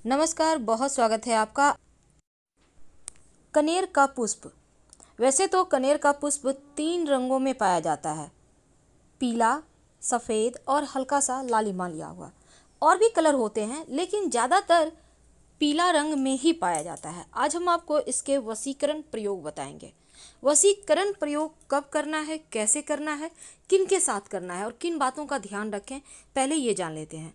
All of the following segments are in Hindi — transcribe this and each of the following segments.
नमस्कार, बहुत स्वागत है आपका। कनेर का पुष्प। वैसे तो कनेर का पुष्प 3 रंगों में पाया जाता है, पीला, सफ़ेद और हल्का सा लालिमा लिया हुआ। और भी कलर होते हैं लेकिन ज़्यादातर पीला रंग में ही पाया जाता है। आज हम आपको इसके वशीकरण प्रयोग बताएंगे। वशीकरण प्रयोग कब करना है, कैसे करना है, किन के साथ करना है और किन बातों का ध्यान रखें, पहले ये जान लेते हैं।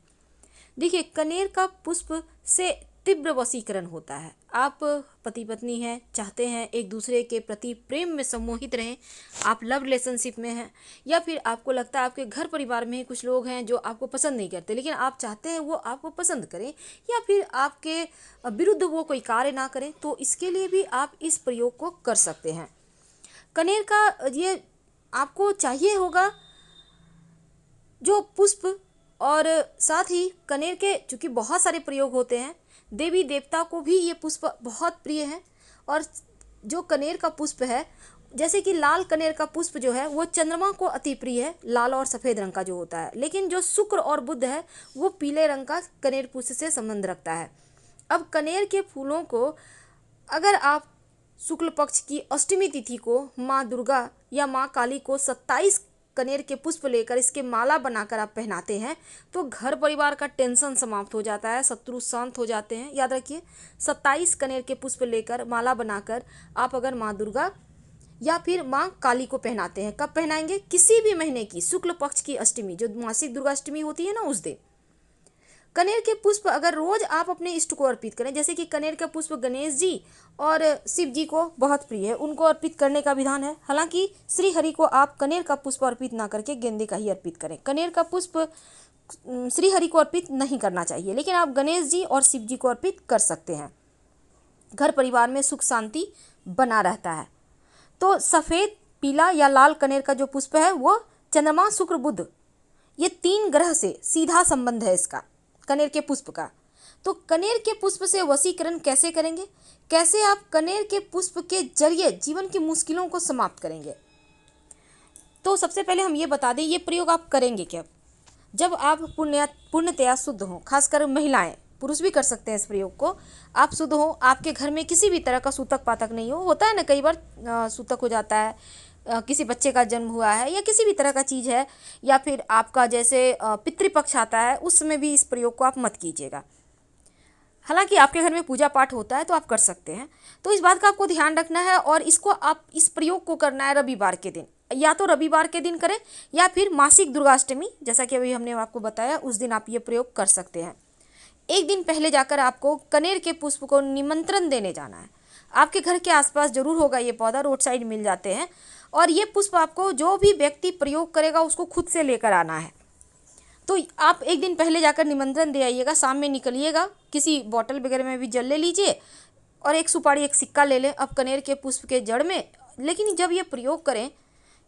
देखिए, कनेर का पुष्प से तीव्र वशीकरण होता है। आप पति पत्नी हैं, चाहते हैं एक दूसरे के प्रति प्रेम में सम्मोहित रहें, आप लव रिलेशनशिप में हैं, या फिर आपको लगता है आपके घर परिवार में ही कुछ लोग हैं जो आपको पसंद नहीं करते लेकिन आप चाहते हैं वो आपको पसंद करें, या फिर आपके विरुद्ध वो कोई कार्य ना करें, तो इसके लिए भी आप इस प्रयोग को कर सकते हैं। कनेर का ये आपको चाहिए होगा जो पुष्प, और साथ ही कनेर के चूँकि बहुत सारे प्रयोग होते हैं, देवी देवता को भी ये पुष्प बहुत प्रिय है। और जो कनेर का पुष्प है, जैसे कि लाल कनेर का पुष्प जो है वो चंद्रमा को अति प्रिय है, लाल और सफ़ेद रंग का जो होता है, लेकिन जो शुक्र और बुध है वो पीले रंग का कनेर पुष्प से संबंध रखता है। अब कनेर के फूलों को अगर आप शुक्ल पक्ष की अष्टमी तिथि को माँ दुर्गा या माँ काली को 27 कनेर के पुष्प लेकर इसके माला बनाकर आप पहनाते हैं तो घर परिवार का टेंशन समाप्त हो जाता है, शत्रु शांत हो जाते हैं। याद रखिए, 27 कनेर के पुष्प लेकर माला बनाकर आप अगर माँ दुर्गा या फिर माँ काली को पहनाते हैं, कब पहनाएंगे? किसी भी महीने की शुक्ल पक्ष की अष्टमी, जो मासिक दुर्गा अष्टमी होती है ना, उस दिन। कनेर के पुष्प अगर रोज आप अपने इष्ट को अर्पित करें, जैसे कि कनेर का पुष्प गणेश जी और शिव जी को बहुत प्रिय है, उनको अर्पित करने का विधान है। हालांकि श्री हरि को आप कनेर का पुष्प अर्पित ना करके गेंदे का ही अर्पित करें। कनेर का पुष्प श्री हरि को अर्पित नहीं करना चाहिए, लेकिन आप गणेश जी और शिव जी को अर्पित कर सकते हैं। घर परिवार में सुख शांति बना रहता है। तो सफ़ेद, पीला या लाल कनेर का जो पुष्प है वो चंद्रमा, शुक्र, बुध, ये 3 ग्रह से सीधा संबंध है इसका, कनेर के पुष्प का। तो कनेर के पुष्प से वशीकरण कैसे करेंगे, कैसे आप कनेर के पुष्प के जरिए जीवन की मुश्किलों को समाप्त करेंगे? तो सबसे पहले हम ये बता दें, ये प्रयोग आप करेंगे क्या? जब आप पूर्णतया शुद्ध हों, खासकर महिलाएं, पुरुष भी कर सकते हैं इस प्रयोग को। आप शुद्ध हों, आपके घर में किसी भी तरह का सूतक पातक नहीं हो, होता है ना कई बार सूतक हो जाता है, किसी बच्चे का जन्म हुआ है या किसी भी तरह का चीज़ है, या फिर आपका जैसे पितृपक्ष आता है, उस समय भी इस प्रयोग को आप मत कीजिएगा। हालांकि आपके घर में पूजा पाठ होता है तो आप कर सकते हैं। तो इस बात का आपको ध्यान रखना है, और इसको आप इस प्रयोग को करना है रविवार के दिन, या तो रविवार के दिन करें या फिर मासिक दुर्गाष्टमी, जैसा कि अभी हमने आपको बताया, उस दिन आप ये प्रयोग कर सकते हैं। एक दिन पहले जाकर आपको कनेर के पुष्प को निमंत्रण देने जाना है। आपके घर के आसपास जरूर होगा ये पौधा, रोड साइड मिल जाते हैं। और ये पुष्प आपको जो भी व्यक्ति प्रयोग करेगा उसको खुद से लेकर आना है। तो आप एक दिन पहले जाकर निमंत्रण दे आइएगा, शाम में निकलिएगा, किसी बॉटल वगैरह में भी जल ले लीजिए और एक सुपारी, एक सिक्का ले लें अब कनेर के पुष्प के जड़ में। लेकिन जब ये प्रयोग करें,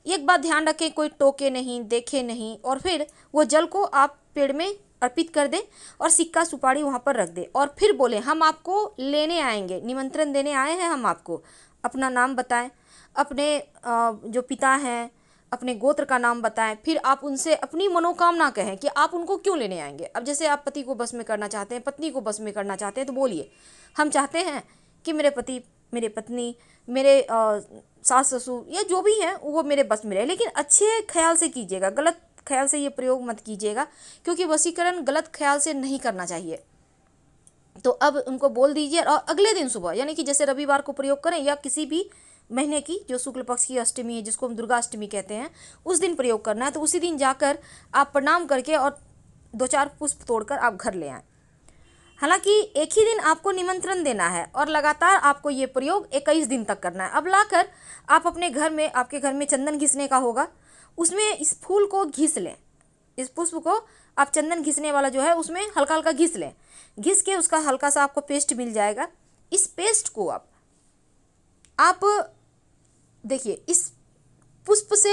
एक बात ध्यान रखें, कोई टोके नहीं, देखे नहीं, और फिर वो जल को आप पेड़ में अर्पित कर दें और सिक्का सुपारी वहाँ पर रख दें, और फिर बोलें हम आपको लेने आएंगे, निमंत्रण देने आए हैं हम आपको। अपना नाम बताएं, अपने जो पिता हैं अपने गोत्र का नाम बताएं, फिर आप उनसे अपनी मनोकामना कहें कि आप उनको क्यों लेने आएंगे। अब जैसे आप पति को बस में करना चाहते हैं, पत्नी को बस में करना चाहते हैं, तो बोलिए हम चाहते हैं कि मेरे पति, मेरे पत्नी, मेरे सास ससुर या जो भी हैं वो मेरे बस में रहे। लेकिन अच्छे ख्याल से कीजिएगा, गलत ख्याल से ये प्रयोग मत कीजिएगा, क्योंकि वशीकरण गलत ख्याल से नहीं करना चाहिए। तो अब उनको बोल दीजिए, और अगले दिन सुबह, यानी कि जैसे रविवार को प्रयोग करें या किसी भी महीने की जो शुक्ल पक्ष की अष्टमी है, जिसको हम दुर्गा अष्टमी कहते हैं, उस दिन प्रयोग करना है। तो उसी दिन जाकर आप प्रणाम करके और 2-4 पुष्प तोड़कर आप घर ले आएँ। हालांकि एक ही दिन आपको निमंत्रण देना है और लगातार आपको ये प्रयोग 21 दिन तक करना है। अब लाकर आप अपने घर में, आपके घर में चंदन घिसने का होगा, उसमें इस फूल को घिस लें, इस पुष्प को आप चंदन घिसने वाला जो है उसमें हल्का हल्का घिस लें। घिस के उसका हल्का सा आपको पेस्ट मिल जाएगा। इस पेस्ट को आप देखिए, इस पुष्प से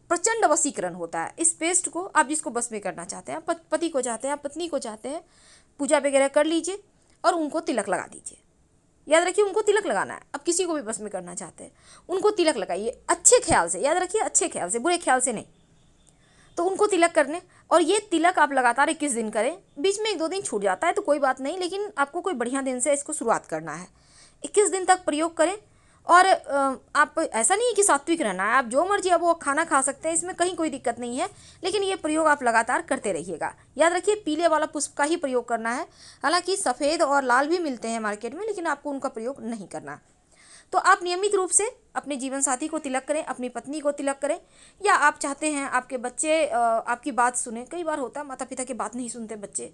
प्रचंड वशीकरण होता है। इस पेस्ट को आप जिसको बस में करना चाहते हैं, पति को चाहते हैं, पत्नी को चाहते हैं, पूजा वगैरह कर लीजिए और उनको तिलक लगा दीजिए। याद रखिए, उनको तिलक लगाना है। अब किसी को भी बस में करना चाहते हैं, उनको तिलक लगाइए अच्छे ख्याल से, याद रखिए अच्छे ख्याल से, बुरे ख्याल से नहीं। तो उनको तिलक करने। और ये तिलक आप लगातार 21 दिन करें, बीच में 1-2 दिन छूट जाता है तो कोई बात नहीं, लेकिन आपको कोई बढ़िया दिन से इसको शुरुआत करना है। 21 दिन तक प्रयोग करें। और आप ऐसा नहीं है कि सात्विक रहना है, आप जो मर्जी आप वो खाना खा सकते हैं, इसमें कहीं कोई दिक्कत नहीं है, लेकिन ये प्रयोग आप लगातार करते रहिएगा। याद रखिए पीले वाला पुष्प का ही प्रयोग करना है। हालांकि सफ़ेद और लाल भी मिलते हैं मार्केट में, लेकिन आपको उनका प्रयोग नहीं करना। तो आप नियमित रूप से अपने जीवन साथी को तिलक करें, अपनी पत्नी को तिलक करें, या आप चाहते हैं आपके बच्चे आपकी बात सुने। कई बार होता है माता पिता की बात नहीं सुनते बच्चे,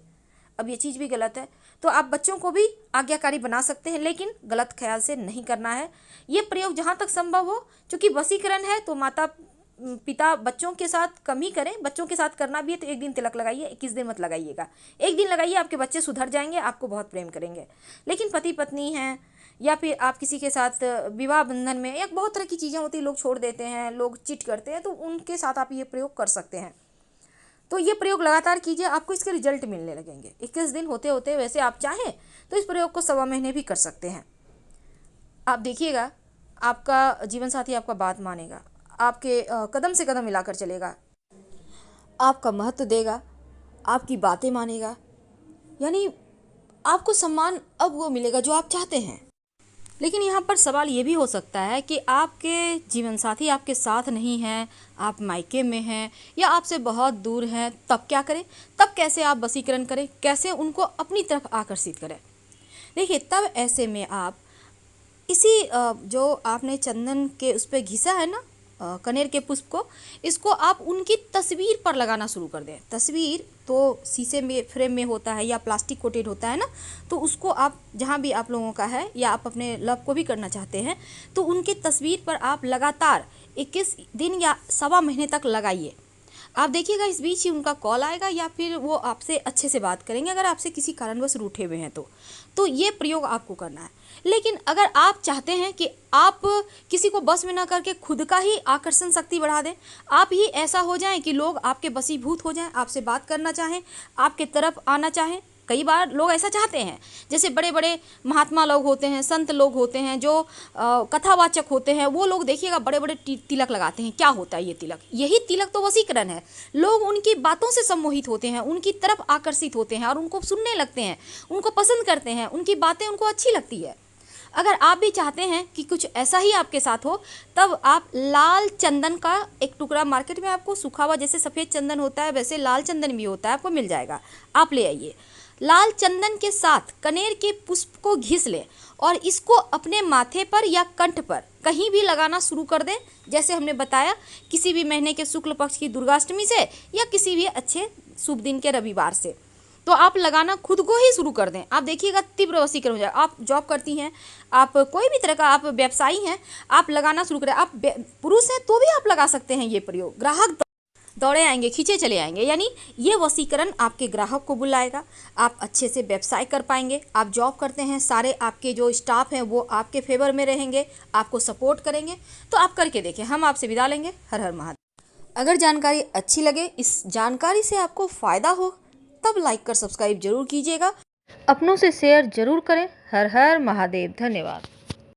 अब ये चीज़ भी गलत है, तो आप बच्चों को भी आज्ञाकारी बना सकते हैं, लेकिन गलत ख्याल से नहीं करना है। ये प्रयोग जहाँ तक संभव हो, चूँकि वशीकरण है तो माता पिता बच्चों के साथ कम ही करें। बच्चों के साथ करना भी है तो 1 दिन तिलक लगाइए, 21 दिन मत लगाइएगा। 1 दिन लगाइए, आपके बच्चे सुधर जाएंगे, आपको बहुत प्रेम करेंगे। लेकिन पति पत्नी हैं या फिर आप किसी के साथ विवाह बंधन में, या बहुत तरह की चीज़ें होती हैं, लोग छोड़ देते हैं, लोग चिट करते हैं, तो उनके साथ आप ये प्रयोग कर सकते हैं। तो ये प्रयोग लगातार कीजिए, आपको इसके रिजल्ट मिलने लगेंगे 21 दिन होते होते। वैसे आप चाहें तो इस प्रयोग को 1.25 महीने भी कर सकते हैं। आप देखिएगा आपका जीवन साथी आपका बात मानेगा, आपके कदम से कदम मिलाकर चलेगा, आपका महत्व देगा, आपकी बातें मानेगा, यानी आपको सम्मान अब वो मिलेगा जो आप चाहते हैं। लेकिन यहाँ पर सवाल ये भी हो सकता है कि आपके जीवन साथी आपके साथ नहीं हैं, आप मायके में हैं या आपसे बहुत दूर हैं, तब क्या करें? तब कैसे आप वशीकरण करें, कैसे उनको अपनी तरफ आकर्षित करें? देखिए, तब ऐसे में आप इसी जो आपने चंदन के उस पर घिसा है ना, कनेर के पुष्प को, इसको आप उनकी तस्वीर पर लगाना शुरू कर दें। तस्वीर तो शीशे में फ्रेम में होता है या प्लास्टिक कोटेड होता है ना, तो उसको आप जहाँ भी आप लोगों का है या आप अपने लव को भी करना चाहते हैं, तो उनकी तस्वीर पर आप लगातार 21 दिन या 1.25 महीने तक लगाइए। आप देखिएगा इस बीच ही उनका कॉल आएगा या फिर वो आपसे अच्छे से बात करेंगे, अगर आपसे किसी कारणवश रूठे हुए हैं तो ये प्रयोग आपको करना है। लेकिन अगर आप चाहते हैं कि आप किसी को बस में ना करके खुद का ही आकर्षण शक्ति बढ़ा दें, आप ही ऐसा हो जाएं कि लोग आपके बसीभूत हो जाएं, आपसे बात करना चाहें, आपके तरफ आना चाहें। कई बार लोग ऐसा चाहते हैं, जैसे बड़े बड़े महात्मा लोग होते हैं, संत लोग होते हैं, जो कथावाचक होते हैं, वो लोग देखिएगा बड़े बड़े तिलक लगाते हैं। क्या होता है ये तिलक? यही तिलक तो वशीकरण है। लोग उनकी बातों से सम्मोहित होते हैं, उनकी तरफ आकर्षित होते हैं और उनको सुनने लगते हैं, उनको पसंद करते हैं, उनकी बातें उनको अच्छी लगती है। अगर आप भी चाहते हैं कि कुछ ऐसा ही आपके साथ हो, तब आप लाल चंदन का एक टुकड़ा, मार्केट में आपको सूखा हुआ जैसे सफ़ेद चंदन होता है वैसे लाल चंदन भी होता है, आपको मिल जाएगा, आप ले आइए। लाल चंदन के साथ कनेर के पुष्प को घिस लें और इसको अपने माथे पर या कंठ पर कहीं भी लगाना शुरू कर दें। जैसे हमने बताया, किसी भी महीने के शुक्ल पक्ष की दुर्गाष्टमी से या किसी भी अच्छे शुभ दिन के रविवार से, तो आप लगाना खुद को ही शुरू कर दें। आप देखिएगा तीव्र वशीकरण हो जाएगा। आप जॉब करती हैं, आप कोई भी तरह का आप व्यवसायी हैं, आप लगाना शुरू करें। आप पुरुष हैं तो भी आप लगा सकते हैं ये प्रयोग। ग्राहक दौड़े आएंगे, खींचे चले आएंगे, यानी ये वशीकरण आपके ग्राहक को बुलाएगा। आप अच्छे से व्यवसाय कर पाएंगे। आप जॉब करते हैं, सारे आपके जो स्टाफ हैं वो आपके फेवर में रहेंगे, आपको सपोर्ट करेंगे। तो आप करके देखें। हम आपसे विदा लेंगे। हर हर महादेव। अगर जानकारी अच्छी लगे, इस जानकारी से आपको फ़ायदा हो, तब लाइक कर सब्सक्राइब जरूर कीजिएगा, अपनों से शेयर जरूर करें। हर हर महादेव। धन्यवाद।